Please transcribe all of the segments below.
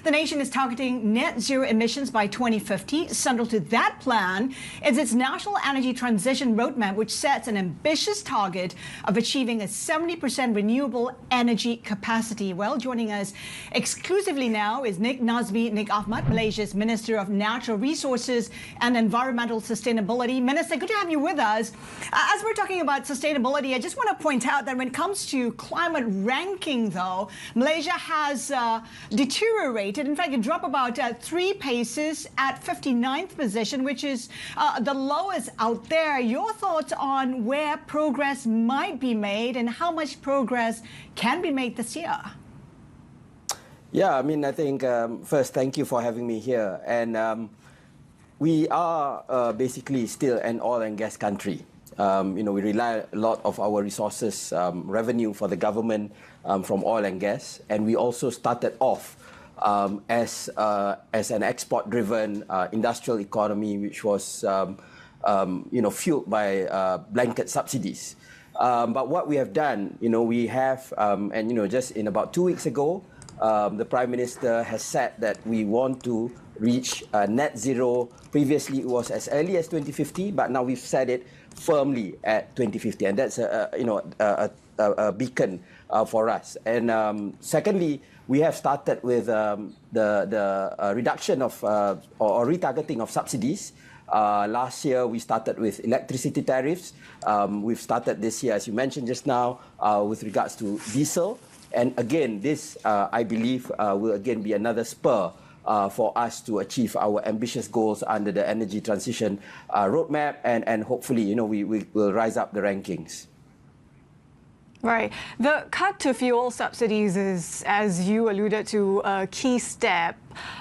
The nation is targeting net zero emissions by 2050. Central to that plan is its National Energy Transition Roadmap, which sets an ambitious target of achieving a 70% renewable energy capacity. Well, joining us exclusively now is Nik Nazmi Nik Ahmad, Malaysia's Minister of Natural Resources and Environmental Sustainability. Minister, good to have you with us. As we're talking about sustainability, I just want to point out that when it comes to climate ranking, though, Malaysia has deteriorated. In fact, it dropped about 3 paces at 59th position, which is the lowest out there. Your thoughts on where progress might be made and how much progress can be made this year? Yeah, I mean, I think first, thank you for having me here. And we are basically still an oil and gas country. We rely a lot of our resources, revenue for the government from oil and gas. And we also started off as an export-driven industrial economy, which was fueled by blanket subsidies. But what we have done, we have, just in about 2 weeks ago, the Prime Minister has said that we want to reach net zero. Previously, it was as early as 2050, but now we've set it firmly at 2050, and that's a beacon for us. And secondly, we have started with the reduction of or retargeting of subsidies. Last year, we started with electricity tariffs. We've started this year, as you mentioned just now, with regards to diesel. And again, this, I believe, will again be another spur for us to achieve our ambitious goals under the energy transition roadmap, and hopefully, we will rise up the rankings. Right. The cut to fuel subsidies is, as you alluded to, a key step.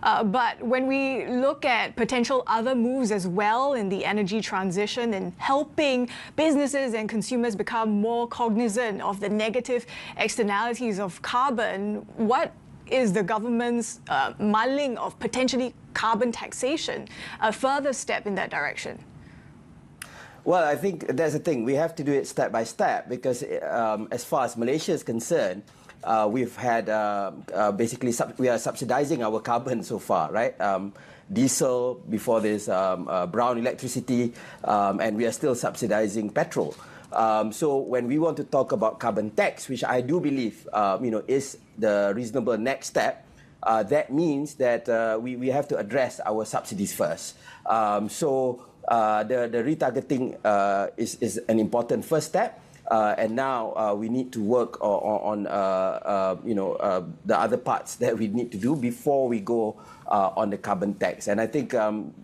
But when we look at potential other moves as well in the energy transition and helping businesses and consumers become more cognizant of the negative externalities of carbon, what is the government's mulling of potentially carbon taxation a further step in that direction? Well, I think that's the thing. We have to do it step by step because as far as Malaysia is concerned, we've had basically we are subsidizing our carbon so far, right? Diesel, before this brown electricity, and we are still subsidizing petrol. So when we want to talk about carbon tax, which I do believe is the reasonable next step, that means that we have to address our subsidies first. The retargeting is an important first step, and now we need to work on the other parts that we need to do before we go on the carbon tax. And I think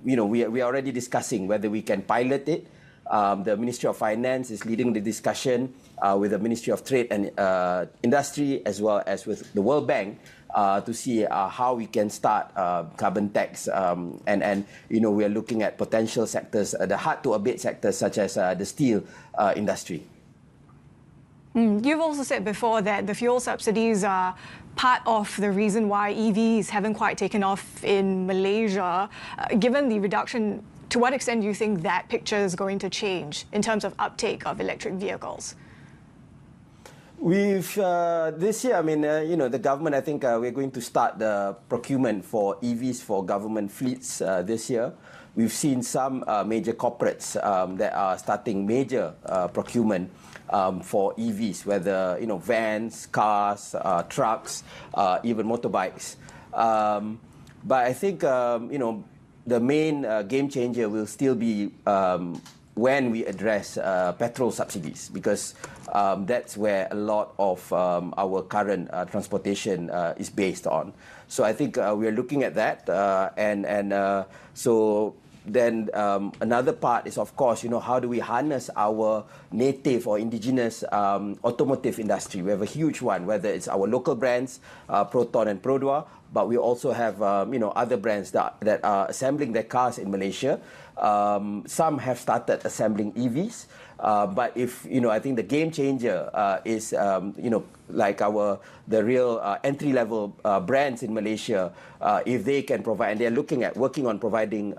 we are already discussing whether we can pilot it. The Ministry of Finance is leading the discussion with the Ministry of Trade and Industry as well as with the World Bank to see how we can start carbon tax. And we are looking at potential sectors, the hard-to-abate sectors such as the steel industry. You've also said before that the fuel subsidies are part of the reason why EVs haven't quite taken off in Malaysia. Given the reduction, to what extent do you think that picture is going to change in terms of uptake of electric vehicles? We've, this year, I mean, the government, I think we're going to start the procurement for EVs for government fleets this year. We've seen some major corporates that are starting major procurement for EVs, whether, vans, cars, trucks, even motorbikes. But I think, the main game changer will still be when we address petrol subsidies, because that's where a lot of our current transportation is based on. So I think we are looking at that, so then another part is, of course, how do we harness our native or indigenous automotive industry? We have a huge one, whether it's our local brands, Proton and Produa, but we also have other brands that are assembling their cars in Malaysia. Some have started assembling EVs, but if I think the game changer is like the real entry-level brands in Malaysia, if they can provide, and they're working on providing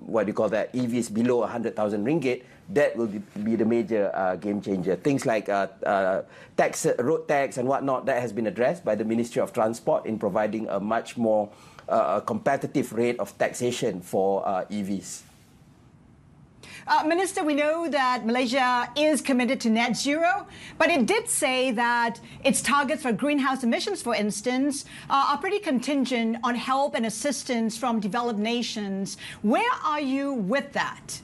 what you call that EVs below 100,000 ringgit, that will be the major game changer. Things like tax, road tax and whatnot, that has been addressed by the Ministry of Transport in providing a much more competitive rate of taxation for EVs. Minister, we know that Malaysia is committed to net zero, but it did say that its targets for greenhouse emissions, for instance, are pretty contingent on help and assistance from developed nations. Where are you with that?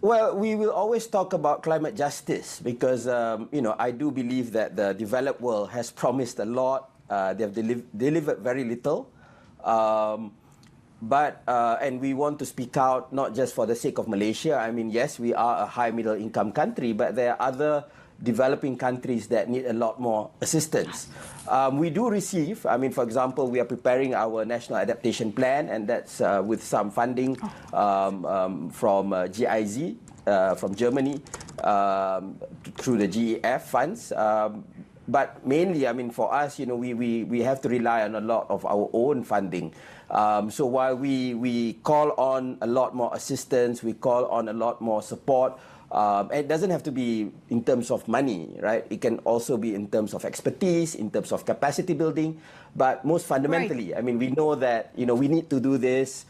Well, we will always talk about climate justice because, I do believe that the developed world has promised a lot. They have delivered very little. And we want to speak out not just for the sake of Malaysia. I mean, yes, we are a high middle income country, but there are other developing countries that need a lot more assistance. We do receive, for example, we are preparing our national adaptation plan, and that's with some funding from GIZ, from Germany, through the GEF funds. But mainly, for us, we have to rely on a lot of our own funding. So while we call on a lot more assistance, we call on a lot more support, it doesn't have to be in terms of money, right? It can also be in terms of expertise, in terms of capacity building. But most fundamentally, right, we know that, we need to do this.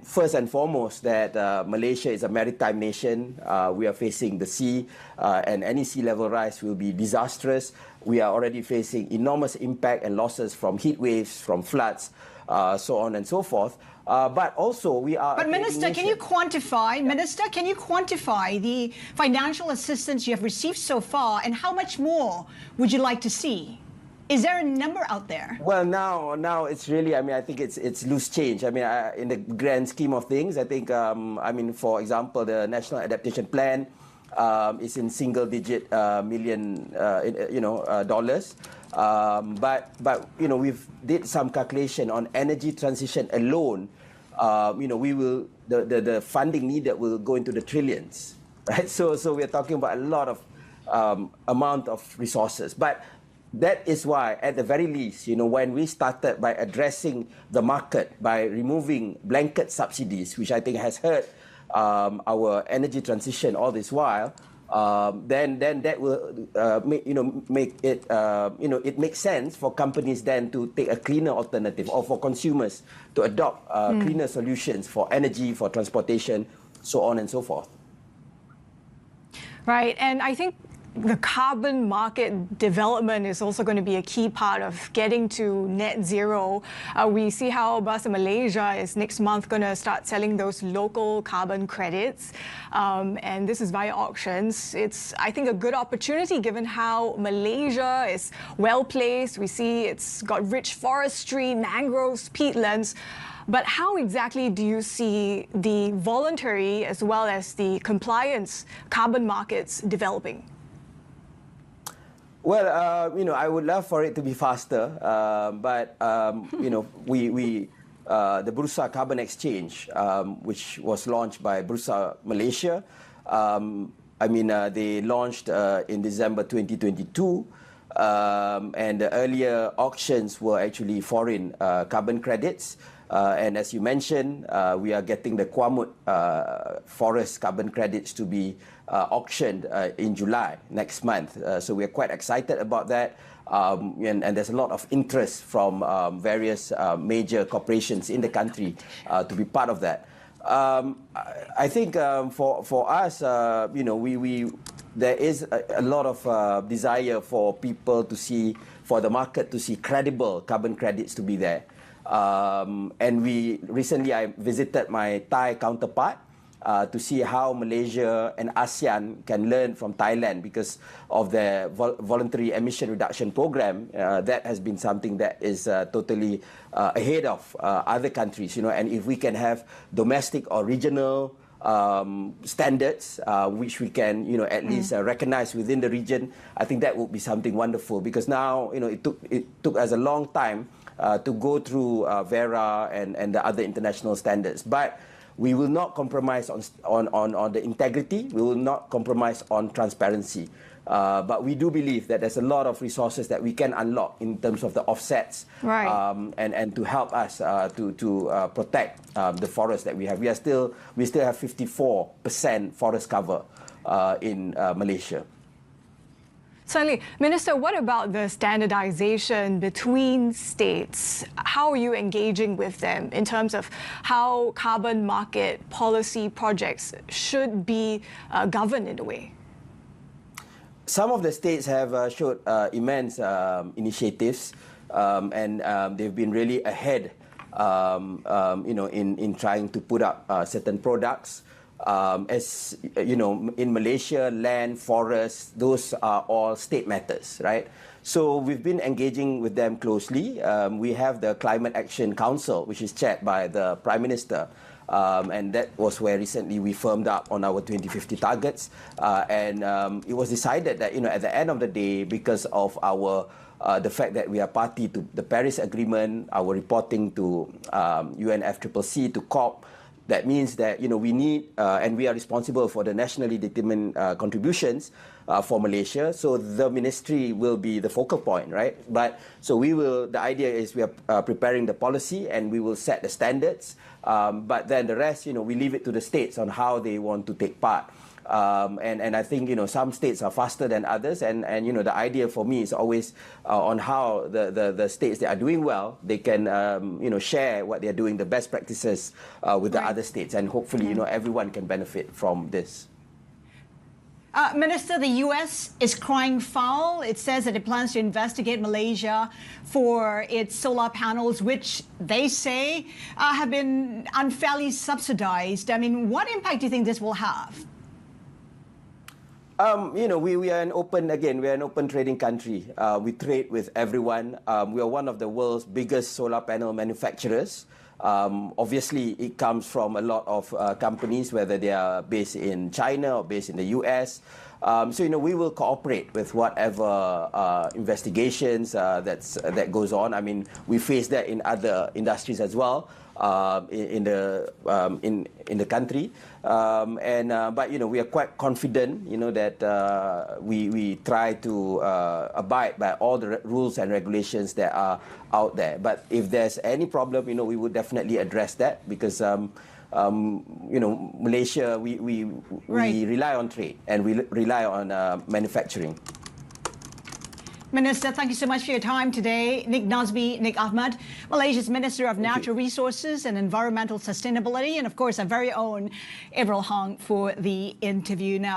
First and foremost, that Malaysia is a maritime nation. We are facing the sea, and any sea level rise will be disastrous. We are already facing enormous impact and losses from heat waves, from floods, so on and so forth. But also we are. But Minister, can you quantify? Yeah. Minister, can you quantify the financial assistance you have received so far, and how much more would you like to see? Is there a number out there? Well, now it's really, I think it's loose change. in the grand scheme of things, I think, for example, the National Adaptation Plan is in single-digit million, dollars. But we've did some calculation on energy transition alone. We will the funding needed will go into the trillions, right? So we're talking about a lot of amount of resources, but. That is why, at the very least, when we started by addressing the market, by removing blanket subsidies, which I think has hurt our energy transition all this while, then that will make it it makes sense for companies then to take a cleaner alternative, or for consumers to adopt cleaner solutions for energy, for transportation, so on and so forth. Right, and I think the carbon market development is also going to be a key part of getting to net zero. We see how Bahasa Malaysia is next month going to start selling those local carbon credits. And this is via auctions. It's, I think, a good opportunity given how Malaysia is well placed. We see it's got rich forestry, mangroves, peatlands. But how exactly do you see the voluntary as well as the compliance carbon markets developing? Well, I would love for it to be faster, but the Bursa Carbon Exchange, which was launched by Bursa Malaysia, they launched in December 2022, and the earlier auctions were actually foreign carbon credits. And as you mentioned, we are getting the Kuamut forest carbon credits to be auctioned in July next month. So we are quite excited about that. And there's a lot of interest from various major corporations in the country to be part of that. I think for us, there is a lot of desire for people to see, for the market to see credible carbon credits to be there. And recently I visited my Thai counterpart to see how Malaysia and ASEAN can learn from Thailand because of their voluntary emission reduction program. That has been something that is totally ahead of other countries, and if we can have domestic or regional standards which we can at least recognize within the region, I think that would be something wonderful, because now it took us a long time to go through Vera and the other international standards, but we will not compromise on the integrity. We will not compromise on transparency. But we do believe that there's a lot of resources that we can unlock in terms of the offsets, Right. and to help us to protect the forest that we have. We still have 54% forest cover in Malaysia. Certainly. Minister, what about the standardization between states? How are you engaging with them in terms of how carbon market policy projects should be governed in a way? Some of the states have showed immense initiatives, and they've been really ahead, in trying to put up certain products. As you know, in Malaysia, land, forests, those are all state matters, right? So we've been engaging with them closely. We have the Climate Action Council, which is chaired by the Prime Minister. And that was where recently we firmed up on our 2050 targets. And it was decided that, at the end of the day, because of our the fact that we are party to the Paris Agreement, our reporting to UNFCCC, to COP, that means that we need and we are responsible for the nationally determined contributions for Malaysia. So the ministry will be the focal point, right? But so the idea is we are preparing the policy and we will set the standards. But then the rest, we leave it to the states on how they want to take part. And I think some states are faster than others, and the idea for me is always on how the states that are doing well, they can share what they are doing, the best practices with the other states, and hopefully everyone can benefit from this. Minister, the U.S. is crying foul. It says that it plans to investigate Malaysia for its solar panels, which they say have been unfairly subsidized. I mean, what impact do you think this will have? We are an open trading country. We trade with everyone. We are one of the world's biggest solar panel manufacturers. Obviously, it comes from a lot of companies, whether they are based in China or based in the US. So, we will cooperate with whatever investigations that goes on. I mean, we face that in other industries as well. In the country, but we are quite confident, that we try to abide by all the rules and regulations that are out there. But if there's any problem, we would definitely address that, because Malaysia, we rely on trade and we rely on manufacturing. Minister, thank you so much for your time today. Nik Nazmi Nik Ahmad, Malaysia's Minister of Natural Resources and Environmental Sustainability, and of course our very own Avril for the interview now.